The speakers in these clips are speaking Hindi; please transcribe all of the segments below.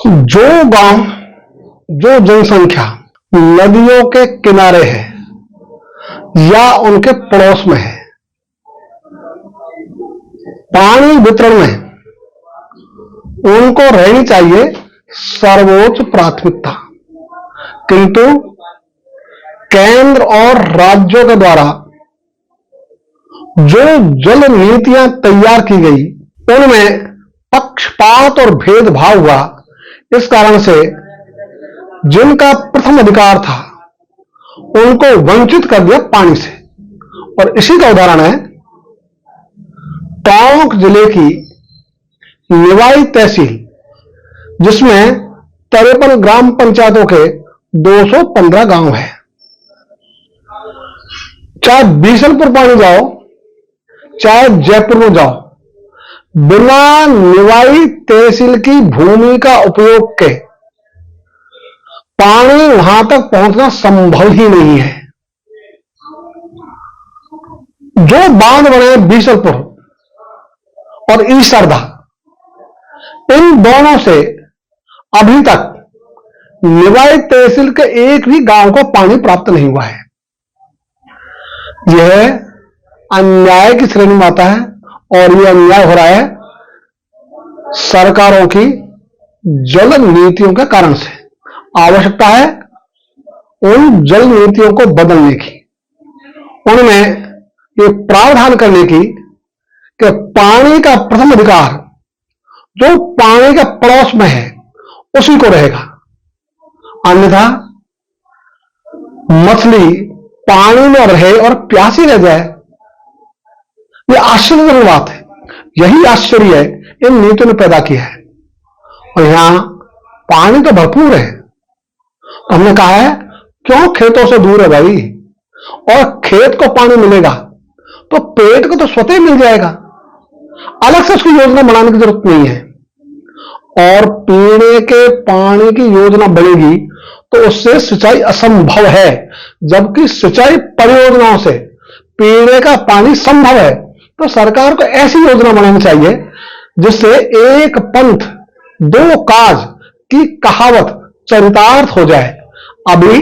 जो गांव, जो जनसंख्या नदियों के किनारे है या उनके पड़ोस में है, पानी वितरण में उनको रहनी चाहिए सर्वोच्च प्राथमिकता। किंतु केंद्र और राज्यों के द्वारा जो जल नीतियां तैयार की गई उनमें पक्षपात और भेदभाव हुआ। इस कारण से जिनका प्रथम अधिकार था उनको वंचित कर दिया पानी से। और इसी का उदाहरण है टोंक जिले की निवाई तहसील, जिसमें 53 ग्राम पंचायतों के 215 गांव है। चाहे बीसलपुर पानी जाओ, चाहे जयपुर में जाओ, बिना निवाई तहसील की भूमि का उपयोग के पानी वहां तक पहुंचना संभव ही नहीं है। जो बांध बने बीसलपुर और ईसरदा, इन दोनों से अभी तक निवाई तहसील के एक भी गांव को पानी प्राप्त नहीं हुआ है। यह अन्याय की श्रेणी में आता है और यह अन्याय हो रहा है सरकारों की जल नीतियों के कारण से। आवश्यकता है उन जल नीतियों को बदलने की, उनमें ये प्रावधान करने की कि पानी का प्रथम अधिकार जो पानी के पड़ोस में है उसी को रहेगा। अन्यथा मछली पानी में रहे और प्यासी रह जाए, यह आश्चर्यजनक बात है। यही आश्चर्य है इन नीतियों ने पैदा किया है। और यहां पानी तो भरपूर है। हमने कहा है क्यों खेतों से दूर है भाई, और खेत को पानी मिलेगा तो पेट को तो स्वतः ही मिल जाएगा, अलग से उसकी योजना बनाने की जरूरत नहीं है। और पीने के पानी की योजना बनेगी तो उससे सिंचाई असंभव है, जबकि सिंचाई परियोजनाओं से पीने का पानी संभव है। तो सरकार को ऐसी योजना बनानी चाहिए जिससे एक पंथ दो काज की कहावत चरितार्थ हो जाए। अभी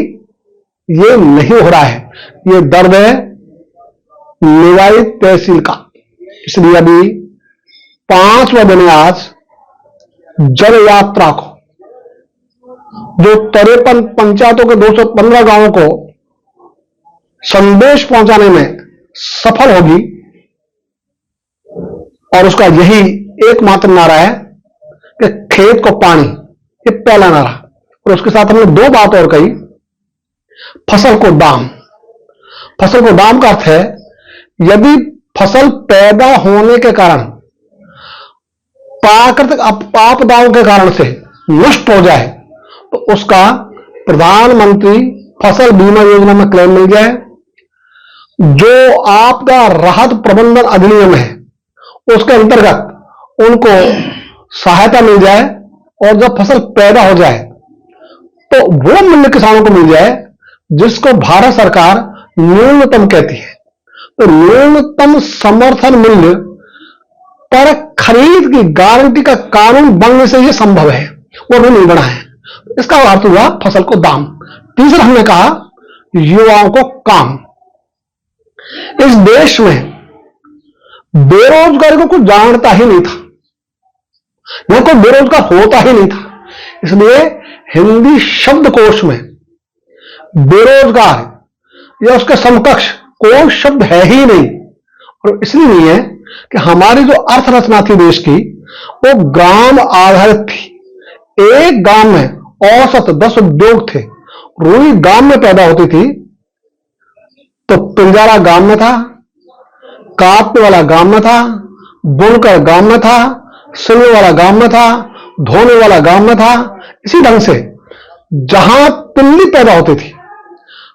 ये नहीं हो रहा है। ये दर्द है निवाई तहसील का। इसलिए अभी 5वां दिन है आज जल यात्रा को, जो 53 पंचायतों के 215 गांवों को संदेश पहुंचाने में सफल होगी। और उसका यही एकमात्र नारा है कि खेत को पानी, ये पहला नारा। और उसके साथ हमने दो बात और कही, फसल को दाम। फसल को दाम का अर्थ है यदि फसल पैदा होने के कारण प्राकृतिक आपदाओं के कारण से नष्ट हो जाए तो उसका प्रधानमंत्री फसल बीमा योजना में क्लेम मिल जाए। जो आपदा राहत प्रबंधन अधिनियम है उसके अंतर्गत उनको सहायता मिल जाए। और जब फसल पैदा हो जाए तो वो मूल्य किसानों को मिल जाए जिसको भारत सरकार न्यूनतम कहती है। तो न्यूनतम समर्थन मूल्य पर खरीद की गारंटी का कानून बनने से यह संभव है, वो भी नहीं बना है। इसका अर्थ हुआ फसल को दाम। तीसरा हमने कहा युवाओं को काम। इस देश में बेरोजगारी को कुछ जानता ही नहीं था, यह कोई बेरोजगार होता ही नहीं था। इसलिए हिंदी शब्दकोश में बेरोजगार या उसके समकक्ष कोई शब्द है ही नहीं। और इसलिए नहीं है कि हमारी जो अर्थरचना थी देश की वो ग्राम आधारित थी। एक गांव में औसत 10 उद्योग थे। रुई गांव में पैदा होती थी तो पिंजारा गांव में था, काटने वाला गांव में था, बुनकर गांव में था, सिलने वाला गांव में था, धोने वाला गांव में था। इसी ढंग से जहां पिल्ली पैदा होती थी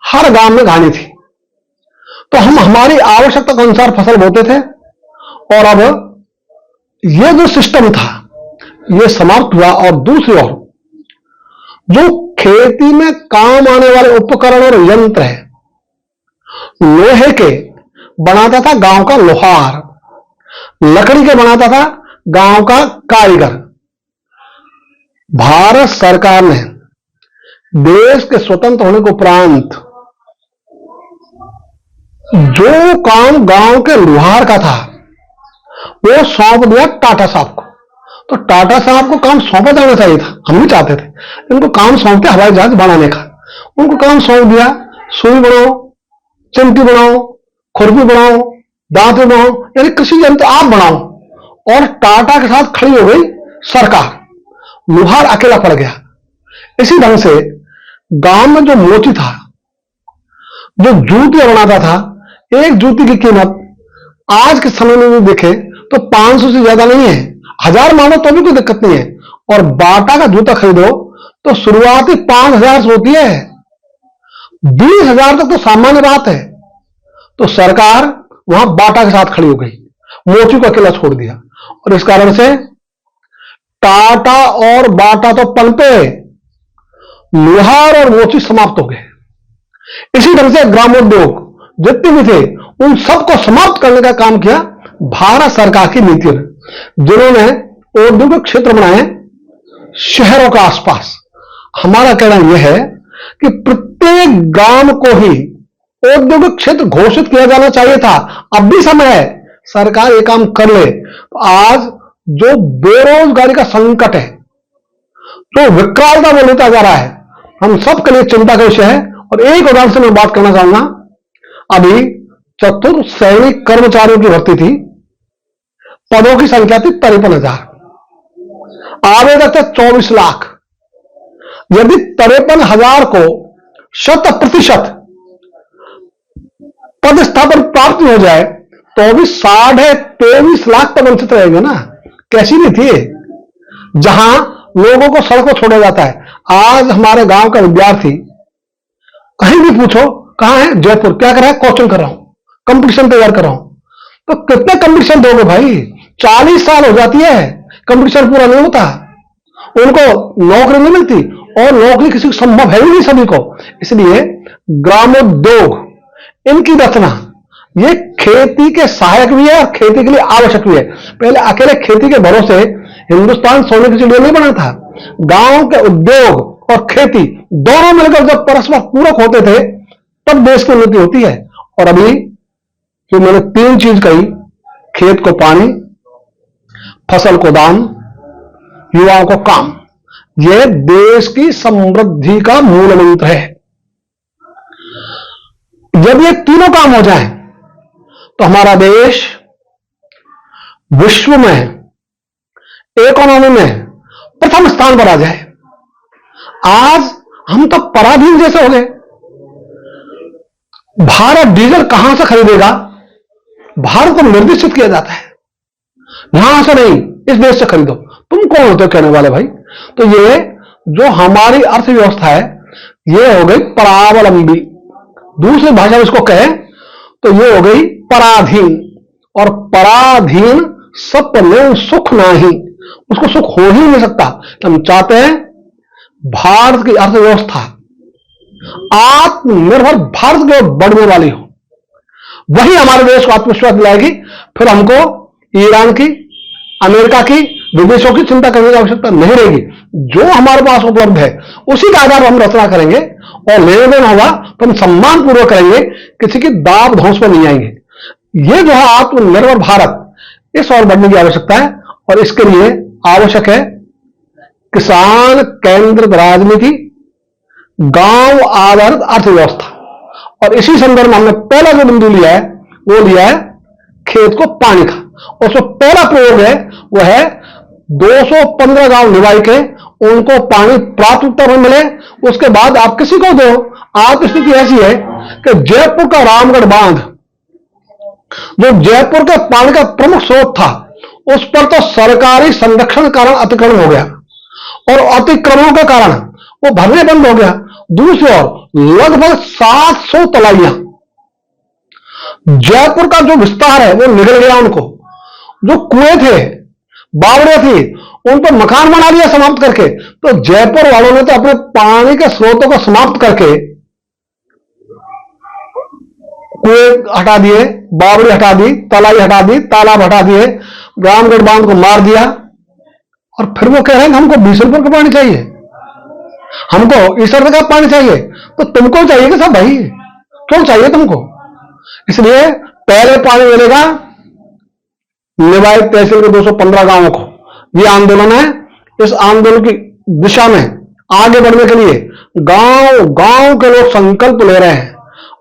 हर गांव में घानी थी। तो हम हमारी आवश्यकता के अनुसार फसल बोते थे। और अब यह जो सिस्टम था यह समाप्त हुआ। और दूसरी ओर जो खेती में काम आने वाले उपकरण और यंत्र है, लोहे के बनाता था गांव का लोहार, लकड़ी के बनाता था गांव का कारीगर। भारत सरकार ने देश के स्वतंत्र होने के उपरांत जो काम गांव के लुहार का था वो सौंप दिया टाटा साहब को। तो टाटा साहब को काम सौंपा जाना चाहिए था, हम भी चाहते थे। इनको काम सौंपते हवाई जहाज बनाने का, उनको काम सौंप दिया, सुई बनाओ, चिमटी बनाओ, खुरपी बनाओ, दांत बनाओ, यानी कृषि यंत्र आप बनाओ। और टाटा के साथ खड़ी हो गई सरकार, लुहार अकेला पड़ गया। इसी ढंग से गांव में जो मोची था, जो जूतियां बनाता था, एक जूती की कीमत आज के समय में भी देखे तो 500 से ज्यादा नहीं है, 1000 मानो तो भी कोई दिक्कत नहीं है। और बाटा का जूता खरीदो तो शुरुआती 5000 से होती है, 20000 तक तो सामान्य बात है। तो सरकार वहां बाटा के साथ खड़ी हो गई, मोची को अकेला छोड़ दिया। और इस कारण से टाटा और बाटा तो पनपे, लुहार और मोची समाप्त हो गए। इसी ढंग से ग्रामोद्योग जितने भी थे उन सबको समाप्त करने का काम किया भारत सरकार की नीतियों ने, जिन्होंने औद्योगिक क्षेत्र बनाए शहरों के आसपास। हमारा कहना यह है कि प्रत्येक गांव को ही औद्योगिक क्षेत्र घोषित किया जाना चाहिए था। अब भी समय है, सरकार ये काम कर ले। तो आज जो बेरोजगारी का संकट है, जो विकरालता में लेता जा रहा है, हम सबके लिए चिंता का विषय है। और एक उदाहरण से मैं बात करना चाहूंगा। अभी चतुर्थ सैनिक कर्मचारियों की भर्ती थी, पदों की संख्या थी 53,000, आवेदक थे 24 लाख। यदि 53,000 को 100% पद स्थापन प्राप्त हो जाए तो भी 23.5 लाख तो वंचित रहेंगे ना। कैसी भी थी जहां लोगों को सड़कों छोड़ा जाता है। आज हमारे गांव का विद्यार्थी कहीं भी पूछो कहां है, जयपुर। क्या कर रहा है? कोचिंग कर रहा हूं, कंपटीशन तैयार कर रहा हूं। तो कितने कंपटीशन दोगे भाई? 40 साल हो जाती है, कंपटीशन पूरा नहीं होता, उनको नौकरी नहीं मिलती। और नौकरी किसी को संभव है ही नहीं सभी को। इसलिए ग्रामोद्योग, इनकी रचना ये खेती के सहायक भी है और खेती के लिए आवश्यक भी है। पहले अकेले खेती के भरोसे हिंदुस्तान सोने की चिड़िया नहीं बना था। गांव के उद्योग और खेती दोनों मिलकर जब परस्पर पूरक होते थे तब देश की उन्नति होती है। और अभी जो मैंने 3 चीज कही, खेत को पानी, फसल को दान, युवाओं को काम, यह देश की समृद्धि का मूल मंत्र है। जब ये तीनों काम हो जाएं तो हमारा देश विश्व में इकोनॉमी में प्रथम स्थान पर आ जाए। आज हम तो पराधीन जैसे हो गए। भारत डीजल कहां से खरीदेगा? भारत को निर्देशित किया जाता है, यहां से नहीं, इस देश से खरीदो। तुम कौन होते हो कहने वाले भाई? तो ये जो हमारी अर्थव्यवस्था है ये हो गई परावलंबी। दूसरी भाषा में इसको कहें तो ये हो गई पराधीन। और पराधीन सत्य सुख नहीं, उसको सुख हो ही नहीं सकता। तो हम चाहते हैं भारत की अर्थव्यवस्था आत्मनिर्भर भारत की ओर बढ़ने वाली हो, वही हमारे देश को आत्मविश्वास दिलाएगी। फिर हमको ईरान की, अमेरिका की, विदेशों की चिंता करने की आवश्यकता नहीं रहेगी। जो हमारे पास उपलब्ध है उसी का आधार हम रचना करेंगे और लेन देन होगा तो हम सम्मान पूर्वक करेंगे, किसी की दाब धौंस पर नहीं आएंगे। ये जो है आत्मनिर्भर भारत, इस ओर बढ़ने की आवश्यकता है। और इसके लिए आवश्यक है किसान केंद्रित राजनीति, गांव आधारित अर्थव्यवस्था। और इसी संदर्भ में हमने पहला जो बिंदु लिया है वो लिया है खेत को पानी का। और उसमें पहला प्रयोग है वो है 215 गांव निभाई के उनको पानी प्राथमिकता में मिले। उसके बाद आप किसी को दो। आज स्थिति ऐसी है कि जयपुर का रामगढ़ बांध, जो जयपुर के पानी का प्रमुख स्रोत था, उस पर तो सरकारी संरक्षण के कारण अतिक्रमण हो गया और अतिक्रमणों के कारण वो भरने बंद हो गया। दूसरी ओर लगभग 700 तलाइयां, जयपुर का जो विस्तार है वो निकल गया। उनको जो कुएं थे, बावड़ियां थी, उन पर मकान बना लिया समाप्त करके। तो जयपुर वालों ने तो अपने पानी के स्रोतों को समाप्त करके कुएं हटा दिए, बावड़ी हटा दी, तलाई हटा दी, तालाब हटा दिए, रामगढ़ बांध को मार दिया और फिर वो कह रहे हैं कि हमको 20 रुपए का पानी चाहिए, हमको इस अर्थ का पानी चाहिए। तो तुमको चाहिए कि सब भाई, क्यों चाहिए तुमको? इसलिए पहले पानी मिलेगा निवाई तहसील के 215 गांवों को। ये आंदोलन है। इस आंदोलन की दिशा में आगे बढ़ने के लिए गांव गांव के लोग संकल्प ले रहे हैं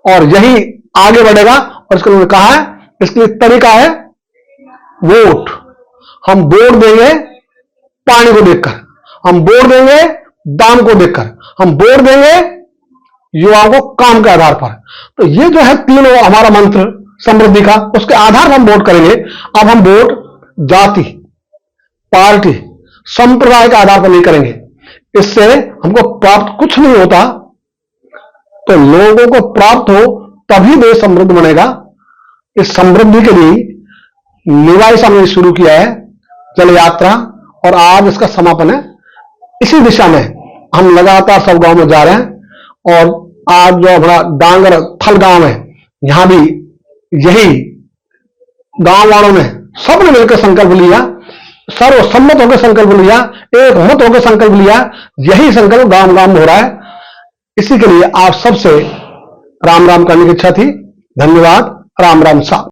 और यही आगे बढ़ेगा। और इसके लिए कहा है, इसके लिए तरीका है वोट। हम वोट देंगे पानी को देखकर, हम वोट देंगे दाम को देखकर, हम वोट देंगे युवाओं को काम के आधार पर। तो ये जो है तीनों हमारा मंत्र समृद्धि का, उसके आधार पर हम वोट करेंगे। अब हम वोट जाति, पार्टी, संप्रदाय के आधार पर नहीं करेंगे। इससे हमको प्राप्त कुछ नहीं होता। तो लोगों को प्राप्त हो तभी देश समृद्ध बनेगा। इस समृद्धि के लिए निवाई साहब ने शुरू किया है जल यात्रा, और आज इसका समापन है। इसी दिशा में हम लगातार सब गांव में जा रहे हैं। और आज जो हमारा डांगर थल गांव है, यहां भी यही गांव वालों ने सबने मिलकर संकल्प लिया, सर्वसम्मत होकर संकल्प लिया, एक मत होकर संकल्प लिया। यही संकल्प गांव गांव में हो रहा है। इसी के लिए आप सबसे राम राम करने की इच्छा थी। धन्यवाद। राम राम साहब।